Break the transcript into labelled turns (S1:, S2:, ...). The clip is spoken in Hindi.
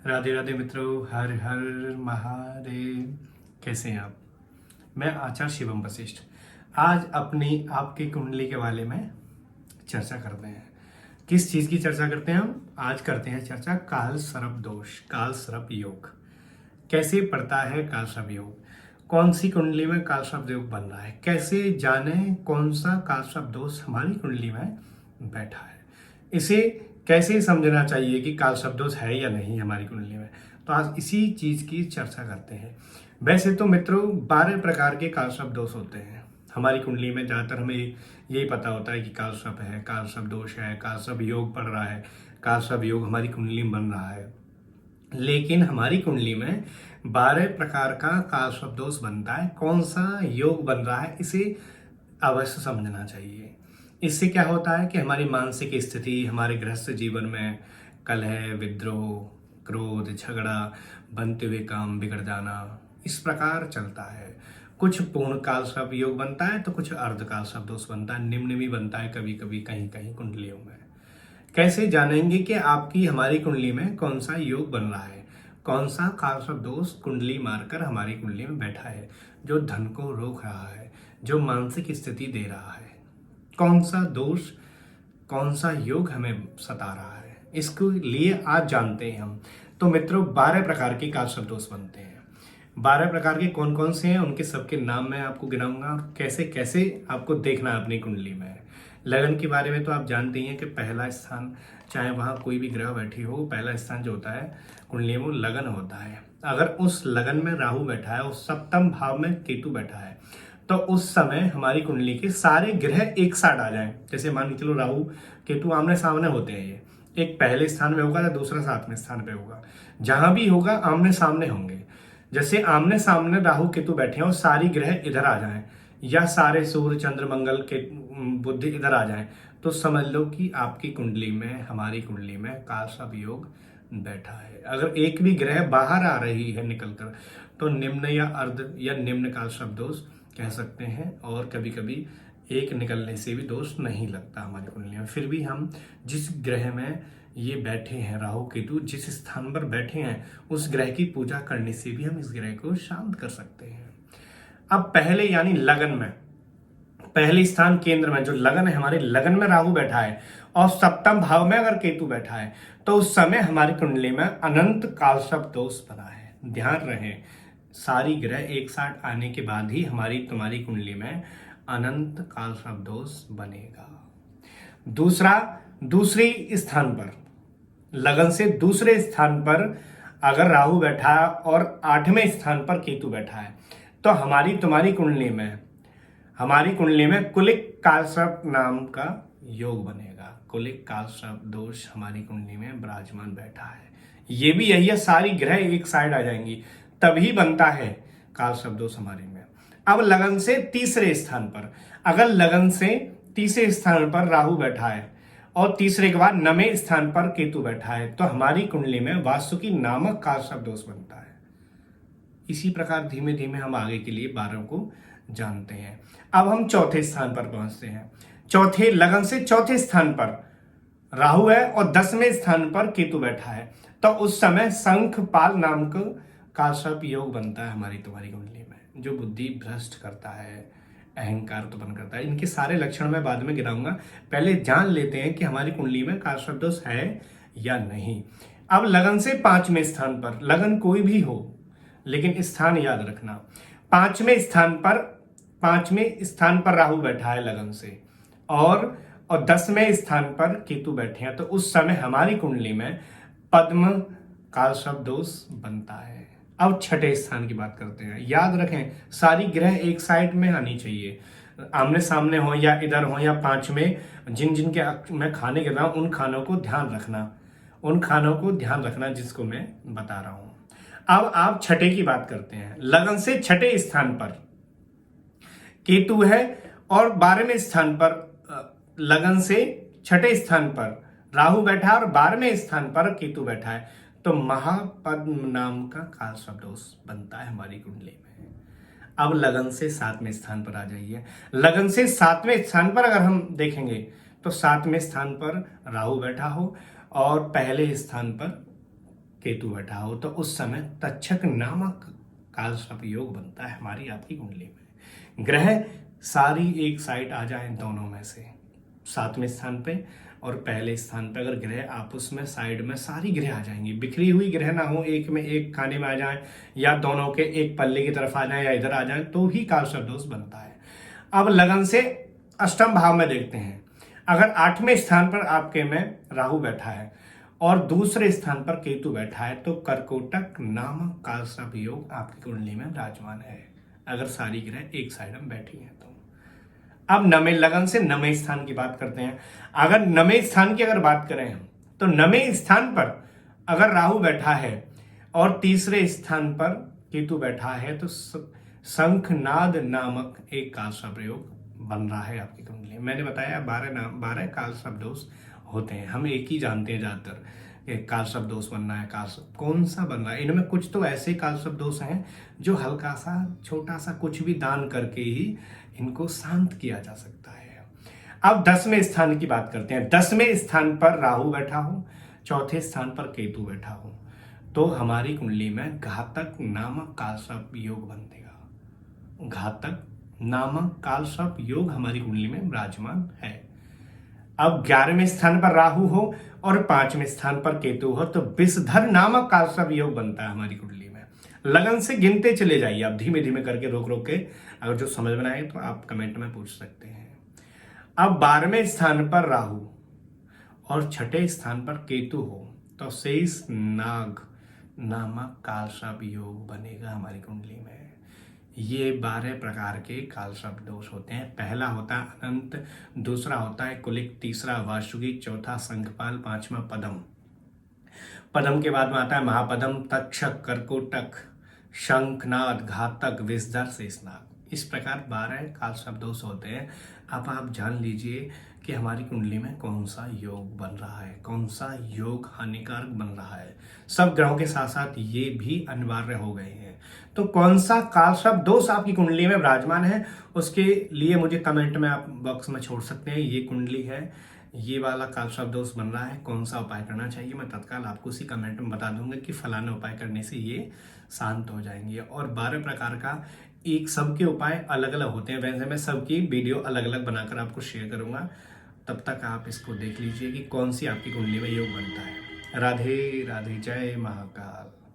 S1: राधे राधे मित्रों, हर हर महादेव। कैसे हैं आप? मैं आचार्य शिवम वशिष्ठ आज अपनी आपकी कुंडली के बारे में चर्चा करते हैं। किस चीज़ की चर्चा करते हैं हम? आज करते हैं चर्चा काल सर्प दोष, काल सर्प योग। कैसे पड़ता है काल सर्प योग? कौन सी कुंडली में काल सर्प योग बन रहा है? कैसे जाने कौन सा काल सर्प दोष हमारी कुंडली में बैठा है? इसे कैसे समझना चाहिए कि काल सर्प दोष है या नहीं हमारी कुंडली में? तो आज इसी चीज की चर्चा करते हैं। वैसे तो मित्रों 12 प्रकार के काल सर्प दोष होते हैं हमारी कुंडली में। ज्यादातर हमें यही पता होता है कि काल सर्प है, काल सर्प दोष है, काल सर्प योग पड़ रहा है, काल सर्प योग हमारी कुंडली में बन रहा है। लेकिन हमारी कुंडली में 12 प्रकार का काल सर्प दोष बनता है। कौन सा योग बन रहा है इसे अवश्य समझना चाहिए। इससे क्या होता है कि हमारी मानसिक स्थिति, हमारे गृहस्थ जीवन में कलह, विद्रोह, क्रोध, झगड़ा, बनते हुए काम बिगड़ जाना, इस प्रकार चलता है। कुछ पूर्ण काल सर्प योग बनता है तो कुछ अर्ध काल सर्प दोष बनता है, निम्न भी बनता है कभी कभी कहीं कहीं कुंडलियों में। कैसे जानेंगे कि आपकी हमारी कुंडली में कौन सा योग बन रहा है? कौन सा काल सर्प दोष कुंडली मारकर हमारी कुंडली में बैठा है, जो धन को रोक रहा है, जो मानसिक स्थिति दे रहा है? कौन सा दोष, कौन सा योग हमें सता रहा है? इसके लिए आज जानते हैं हम। तो मित्रों 12 प्रकार के काल सर्प दोष बनते हैं। 12 प्रकार के कौन कौन से हैं उनके सबके नाम मैं आपको गिनाऊंगा और कैसे कैसे आपको देखना है अपनी कुंडली में। लगन के बारे में तो आप जानते ही हैं कि पहला स्थान, चाहे वहां कोई भी ग्रह बैठी हो, पहला स्थान जो होता है कुंडली में वो लगन होता है। अगर उस लगन में राहु बैठा है और सप्तम भाव में केतु बैठा है तो उस समय हमारी कुंडली के सारे ग्रह एक साथ आ जाएं। जैसे मान के चलो राहु केतु आमने सामने होते हैं, ये एक पहले स्थान में होगा या दूसरा सातवें स्थान पे होगा, जहां भी होगा आमने सामने होंगे। जैसे आमने सामने राहु केतु बैठे हैं और सारी ग्रह इधर आ जाएं, या सारे सूर्य चंद्र मंगल के बुध इधर आ जाएं, तो समझ लो कि आपकी कुंडली में, हमारी कुंडली में काल सर्प योग बैठा है। अगर एक भी ग्रह बाहर आ रही है निकलकर तो निम्न या अर्ध या निम्न काल सर्प दोष कह सकते हैं। और कभी कभी एक निकलने से भी दोष नहीं लगता हमारी कुंडली में। फिर भी हम जिस ग्रह में ये बैठे हैं, राहु केतु जिस स्थान पर बैठे हैं, उस ग्रह की पूजा करने से भी हम इस ग्रह को शांत कर सकते हैं। अब पहले यानी लगन में, पहले स्थान केंद्र में जो लगन है, हमारे लगन में राहु बैठा है और सप्तम भाव में अगर केतु बैठा है तो उस समय हमारी कुंडली में अनंत काल सर्प दोष बना है। ध्यान रहे, सारी ग्रह एक साथ आने के बाद ही हमारी तुम्हारी कुंडली में अनंत काल सर्प दोष बनेगा। दूसरा, दूसरे स्थान पर, लगन से दूसरे स्थान पर अगर राहु बैठा है और 8वें स्थान पर केतु बैठा है तो हमारी तुम्हारी कुंडली में, हमारी कुंडली में कुलिक काल सर्प नाम का योग बनेगा। कुलिक काल सर्प दोष हमारी कुंडली में विराजमान बैठा है। ये भी यही है, सारी ग्रह एक साइड आ जाएंगी तभी बनता है काल सर्प दोष हमारे में। अब लगन से तीसरे स्थान पर, अगर लगन से तीसरे स्थान पर राहु बैठा है और तीसरे के बाद 9वें स्थान पर केतु बैठा है तो हमारी कुंडली में वासुकी नामक काल सर्प दोष बनता है। इसी प्रकार धीमे धीमे हम आगे के लिए 12 को जानते हैं। अब हम चौथे स्थान पर पहुंचते हैं। चौथे लगन से चौथे स्थान पर राहु है और 10वें स्थान पर केतु बैठा है तो उस समय शंखपाल नाम का काल सर्प योग बनता है हमारी तुम्हारी कुंडली में, जो बुद्धि भ्रष्ट करता है, अहंकार उत्पन्न करता है। इनके सारे लक्षण मैं बाद में गिनाऊंगा, पहले जान लेते हैं कि हमारी कुंडली में काल सर्प दोष है या नहीं। अब लगन से 5वें स्थान पर, लगन कोई भी हो लेकिन स्थान याद रखना, 5वें स्थान पर राहु बैठा है लगन से और 10वें स्थान पर केतु बैठे हैं तो उस समय हमारी कुंडली में पद्म काल सर्प दोष बनता है। अब छठे स्थान की बात करते हैं। याद रखें, सारी ग्रह एक साइड में आनी चाहिए, आमने सामने हो या इधर हो या 5 में, जिन जिन के मैं खाने गिर रहा हूं उन खानों को ध्यान रखना, उन खानों को ध्यान रखना जिसको मैं बता रहा हूं। अब आप छठे की बात करते हैं। लगन से छठे स्थान पर केतु है और 12वें स्थान पर, लगन से छठे स्थान पर राहु बैठा है और 12वें स्थान पर केतु बैठा है तो महापद्म नाम का काल सर्प दोष बनता है हमारी कुंडली में। अब लगन से 7वें स्थान पर आ जाइए। लगन से 7वें स्थान पर अगर हम देखेंगे तो 7वें स्थान पर राहु बैठा हो और पहले स्थान पर केतु बैठा हो तो उस समय तक्षक नामक कालसर्प योग बनता है हमारी आपकी कुंडली में। ग्रह सारी एक साइड आ जाएं दोनों में से, 7वें स्थान पे और पहले स्थान पे अगर ग्रह आपस में साइड में सारी ग्रह आ जाएंगी, बिखरी हुई ग्रह ना हो, एक में एक खाने में आ जाए या दोनों के एक पल्ले की तरफ आ जाए या इधर आ जाए, तो ही कालसर्प दोष बनता है। अब लगन से अष्टम भाव में देखते हैं। अगर 8वें स्थान पर आपके में राहु बैठा है और दूसरे स्थान पर केतु बैठा है तो कर्कोटक नामक कालसर्प योग आपकी कुंडली में विराजमान है, अगर सारी ग्रह एक साइड में बैठी हैं तो। अब नवे लगन से नवे स्थान की बात करते हैं। अगर नवे स्थान की अगर बात करें हम तो नवे स्थान पर अगर राहु बैठा है और तीसरे स्थान पर केतु बैठा है तो शंखनाद नामक एक कालसर्प योग बन रहा है आपकी कुंडली। मैंने बताया 12 कालसर्प दोष होते हैं, हम एक ही जानते हैं ज्यादातर कालसर्प दोष बनना है, कालसर्प कौन सा बन रहा है। इनमें कुछ तो ऐसे कालसर्प दोष हैं जो हल्का सा छोटा सा कुछ भी दान करके ही इनको शांत किया जा सकता है। अब 10वें स्थान की बात करते हैं। 10वें स्थान पर राहु बैठा हो, चौथे स्थान पर केतु बैठा हो तो हमारी कुंडली में घातक नामक कालसर्प योग बनेगा। घातक नामक कालसर्प योग हमारी कुंडली में विराजमान है। अब 11वें स्थान पर राहु हो और 5वें स्थान पर केतु हो तो विषधर नामक कालसर्प योग बनता है हमारी कुंडली में। लगन से गिनते चले जाइए आप, धीमे धीमे करके, रोक रोक के। अगर जो समझ में आए तो आप कमेंट में पूछ सकते हैं। अब 12वें स्थान पर राहु और 6ठे स्थान पर केतु हो तो शेष नाग नामक कालसर्प योग बनेगा हमारी कुंडली में। ये 12 प्रकार के कालसर्प दोष होते हैं। पहला होता है अनंत, दूसरा होता है कुलिक, तीसरा वासुकी, चौथा शंखपाल, 5वां पदम। पदम के बाद में आता है महापदम, तक्षक, कर्कोटक, शंखनाद, घातक, विषधर, शेषनाग। इस प्रकार 12 कालसर्प दोष होते हैं। अब आप जान लीजिए कि हमारी कुंडली में कौन सा योग बन रहा है, कौन सा योग हानिकारक बन रहा है। सब ग्रहों के साथ साथ ये भी अनिवार्य हो गए हैं। तो कौन सा कालसर्प दोष आपकी कुंडली में विराजमान है उसके लिए मुझे कमेंट में आप बॉक्स में छोड़ सकते हैं। ये कुंडली है, ये वाला कालसर्प दोष बन रहा है, कौन सा उपाय करना चाहिए, मैं तत्काल आपको उसी कमेंट में बता दूंगा कि फलाना उपाय करने से ये शांत हो जाएंगे। और 12 प्रकार का एक सबके उपाय अलग अलग होते हैं। वैसे मैं सबकी वीडियो अलग अलग बनाकर आपको शेयर करूंगा, तब तक आप इसको देख लीजिए कि कौन सी आपकी कुंडली में योग बनता है। राधे राधे, जय महाकाल।